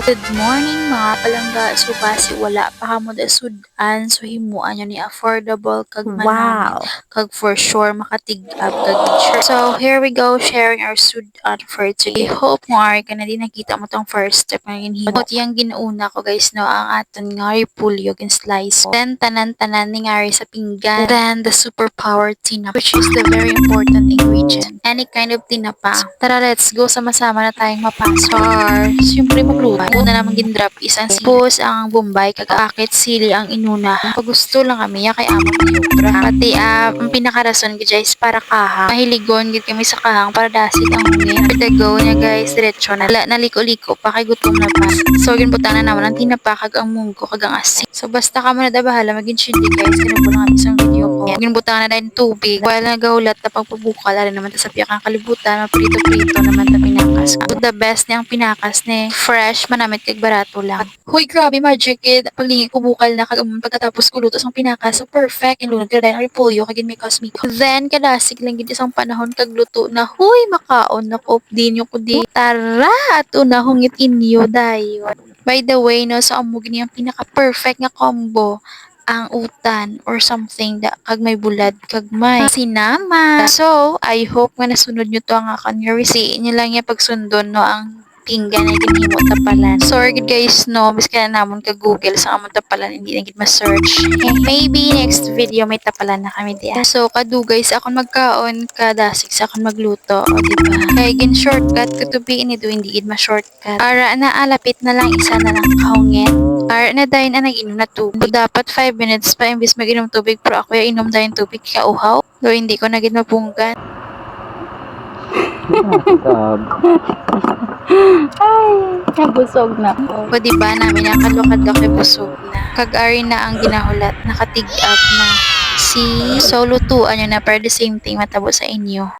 Good morning mga palangga. So basi wala pa kamo da sudan so himuan nyo ni affordable kag manamit Wow. kag for sure makatig-up kag sure. So here we go sharing our sudan for today. Hope mo ay ka na din nakita mo tong first step na ginhimo. Yung ginauna ko guys no ang aton nga repolyo and slice. Then tanan-tanan ni ngari sa pinggan. Then the superpower tinapa which is the very important ingredient. Any kind of tinapa. Tara let's go sama-sama na tayong mapasok. Siyempre magluto. Una naman gindrop isang sibos ang bombay kagakit sili ang inuna. Pag gusto lang kami ya kay amang sobra. Pati ang pinakarason ko guys para kahang. Mahiligon gid kami sa kahang para dasit ang hungin. For the go niya guys diretso na naliko-liko pa kay gutom na pa. So ginbutan na naman ang tinapa kag ang munggo kag ang asin. So basta ka mo na da bahala maging chindi guys kinubo lang kami isang video ko. Ginbutan na din tubig. While nagaulat na pagpabukal ala naman ta sa piyak ang kalibutan maprito-prito naman ta pinakas. The best niyang pinakas ni fresh manamit kag barato lang. Hoy grabe magic kid paglingi ko bukal na kag pagkatapos ko luto sang pinakas so perfect inunod ka dahil ang repolyo kag may cosmic. Then kadasig lang gid isang panahon kag luto na huy makaon na ko din yung kudi. Tara at unahong inyo dayon. By the way no sa amo gini ang pinaka perfect nga combo ang utan or something da kag may bulad kag may sinama. So, I hope nga nasunod nyo to ang akan nga recipe nyo lang yung pagsundon no ang pinggan na ginhimo tapalan. Sorry good guys no, bis ka na namon ka Google sa amon tapalan hindi na gid ma-search. Maybe next video may tapalan na kami diya. So kadugay sa akon magkaon kadasig sa akon magluto, o di ba? Kay gin shortcut katubi ini do hindi gid ma-shortcut. Ara na alapit na lang isa na lang kahungin. Ara na dayon ang nag-inom na tubig. Dapat 5 minutes pa imbis mag-inom tubig pero ako ya inom dayon tubig kauhaw. Do hindi ko na gid mapunggan. Ay, nabusog na ko. O diba namin nakalukad ako kay busog na. Kag-ari na ang ginahulat, nakatig-up na. Si so lutuan nyo na pero the same thing matabo sa inyo.